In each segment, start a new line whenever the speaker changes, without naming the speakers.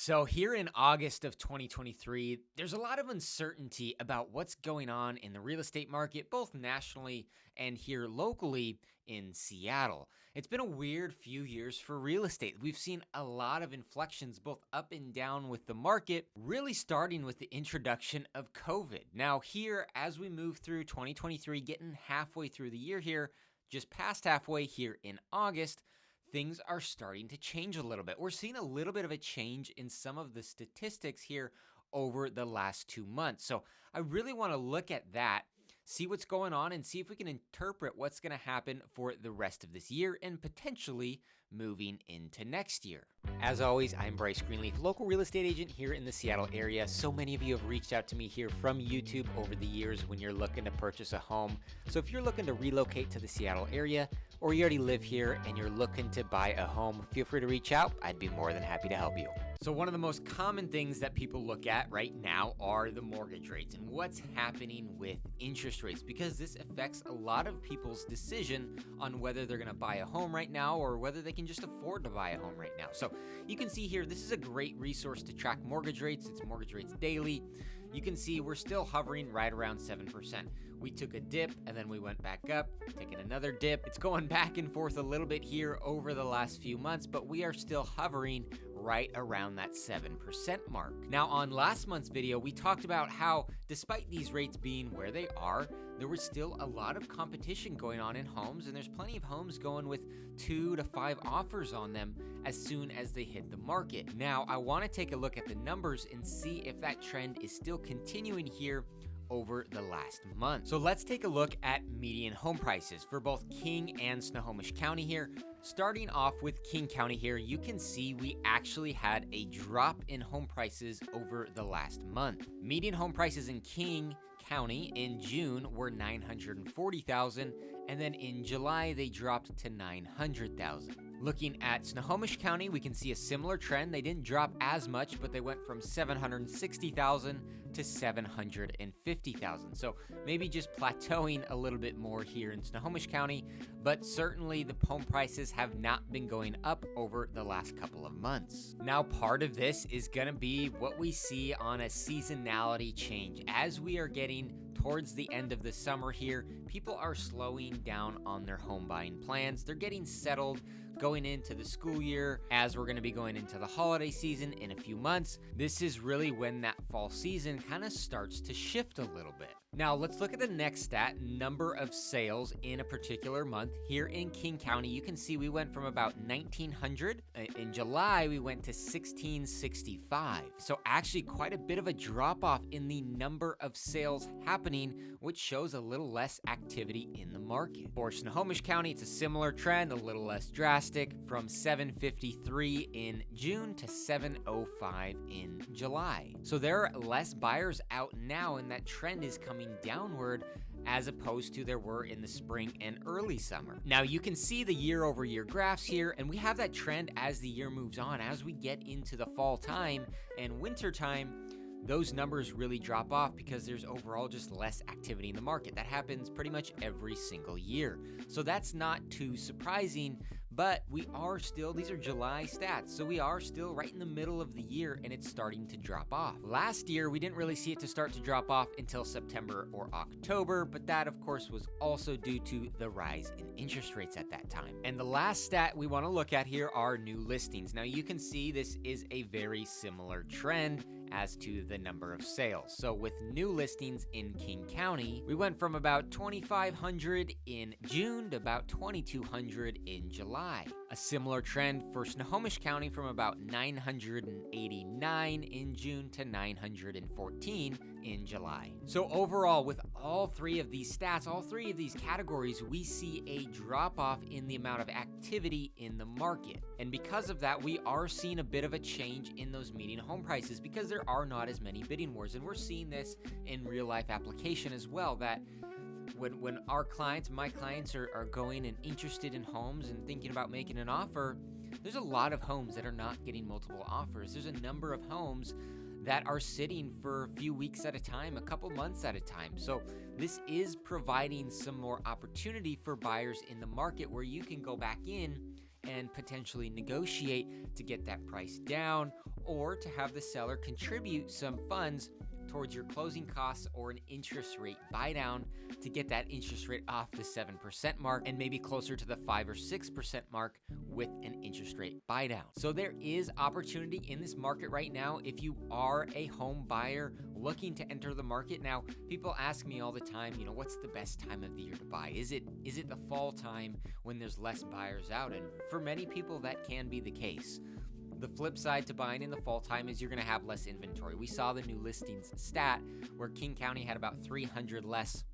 So here in August of 2023, there's a lot of uncertainty about what's going on in the real estate market, both nationally and here locally in Seattle. It's been a weird few years for real estate. We've seen a lot of inflections both up and down with the market, really starting with the introduction of COVID. Now here, as we move through 2023, getting halfway through the year here, just past halfway here in August, things are starting to change a little bit. We're seeing a little bit of a change in some of the statistics here over the last 2 months. So I really want to look at that, see what's going on, and see if we can interpret what's going to happen for the rest of this year and potentially moving into next year. As always, I'm Bryce Greenleaf, local real estate agent here in the Seattle area. So many of you have reached out to me here from YouTube over the years when you're looking to purchase a home. So if you're looking to relocate to the Seattle area, or you already live here and you're looking to buy a home, feel free to reach out. I'd be more than happy to help you. So one of the most common things that people look at right now are the mortgage rates and what's happening with interest rates, because this affects a lot of people's decision on whether they're going to buy a home right now or whether they can just afford to buy a home right now. So you can see here, this is a great resource to track mortgage rates. It's Mortgage Rates Daily. You can see we're still hovering right around 7%. We took a dip and then we went back up, taking another dip. It's going back and forth a little bit here over the last few months, but we are still hovering right around that 7% mark. Now, on last month's video, we talked about how despite these rates being where they are, there was still a lot of competition going on in homes, and there's plenty of homes going with 2 to 5 offers on them as soon as they hit the market. Now, I want to take a look at the numbers and see if that trend is still continuing here over the last month. So let's take a look at median home prices for both King and Snohomish County here. Starting off with King County here, you can see we actually had a drop in home prices over the last month. Median home prices in King County in June were $940,000, and then in July they dropped to $900,000. Looking at Snohomish County, we can see a similar trend. They didn't drop as much, but they went from $760,000 to $750,000. So maybe just plateauing a little bit more here in Snohomish County, but certainly the home prices have not been going up over the last couple of months. Now, part of this is going to be what we see on a seasonality change. As we are getting towards the end of the summer here, people are slowing down on their home buying plans. They're getting settled going into the school year. As we're going to be going into the holiday season in a few months, this is really when that fall season kind of starts to shift a little bit. Now, let's look at the next stat, number of sales in a particular month. Here in King County, you can see we went from about 1,900. In July, we went to 1,665. So actually quite a bit of a drop off in the number of sales happening, which shows a little less activity in the market. For Snohomish County, it's a similar trend, a little less drastic, from 753 in June to 705 in July. So there are less buyers out now, and that trend is coming downward as opposed to there were in the spring and early summer. Now you can see the year over year graphs here, and we have that trend as the year moves on. As we get into the fall time and winter time, those numbers really drop off because there's overall just less activity in the market. That happens pretty much every single year. So that's not too surprising, but we are still, these are July stats, so we are still right in the middle of the year and it's starting to drop off. Last year, we didn't really see it to start to drop off until September or October, but that of course was also due to the rise in interest rates at that time. And the last stat we want to look at here are new listings. Now you can see this is a very similar trend as to the number of sales. So with new listings in King County, we went from about 2,500 in June to about 2,200 in July. A similar trend for Snohomish County from about 989 in June to 914 in July. So overall, with all three of these stats, all three of these categories, we see a drop off in the amount of activity in the market. And because of that, we are seeing a bit of a change in those median home prices because there are not as many bidding wars. And we're seeing this in real life application as well, that when our clients, my clients are going and interested in homes and thinking about making an offer, there's a lot of homes that are not getting multiple offers. There's a number of homes that are sitting for a few weeks at a time, a couple months at a time. So this is providing some more opportunity for buyers in the market where you can go back in and potentially negotiate to get that price down or to have the seller contribute some funds towards your closing costs or an interest rate buy down to get that interest rate off the 7% mark and maybe closer to the 5 or 6% mark with an interest rate buy down. So there is opportunity in this market right now if you are a home buyer looking to enter the market. Now, people ask me all the time, what's the best time of the year to buy? Is it the fall time when there's less buyers out? And for many people, that can be the case. The flip side to buying in the fall time is you're going to have less inventory. We saw the new listings stat where King County had about 300 less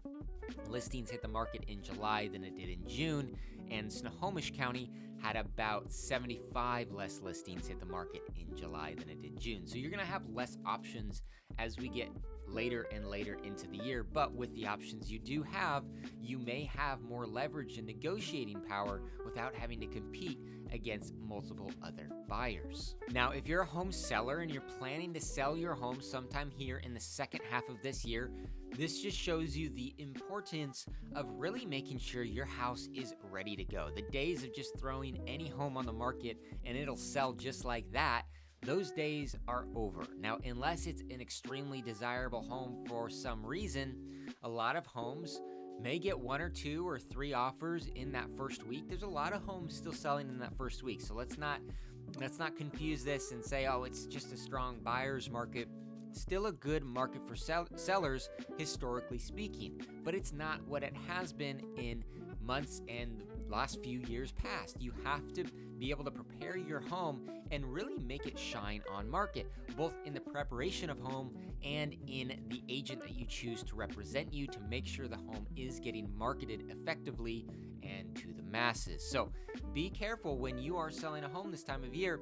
listings hit the market in July than it did in June, and Snohomish County had about 75 less listings hit the market in July than it did June. So you're going to have less options as we get later and later into the year, but with the options you do have, you may have more leverage and negotiating power without having to compete against multiple other buyers. Now, if you're a home seller and you're planning to sell your home sometime here in the second half of this year, this just shows you the importance of really making sure your house is ready to go. The days of just throwing any home on the market and it'll sell just like that, those days are over. Now, unless it's an extremely desirable home for some reason, a lot of homes may get 1 or 2 or 3 offers in that first week. There's a lot of homes still selling in that first week. So let's not confuse this and say, oh, it's just a strong buyer's market. Still a good market for sellers, historically speaking, but it's not what it has been in months and last few years past. You have to be able to prepare your home and really make it shine on market, both in the preparation of home and in the agent that you choose to represent you to make sure the home is getting marketed effectively and to the masses. So be careful when you are selling a home this time of year.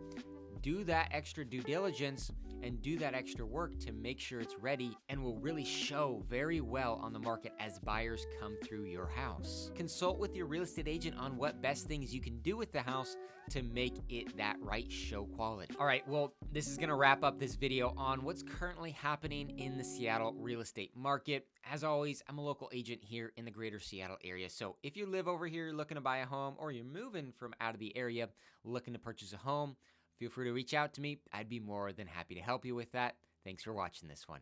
Do that extra due diligence and do that extra work to make sure it's ready and will really show very well on the market as buyers come through your house. Consult with your real estate agent on what best things you can do with the house to make it that right show quality. All right, well, this is gonna wrap up this video on what's currently happening in the Seattle real estate market. As always, I'm a local agent here in the greater Seattle area. So if you live over here looking to buy a home, or you're moving from out of the area looking to purchase a home, feel free to reach out to me. I'd be more than happy to help you with that. Thanks for watching this one.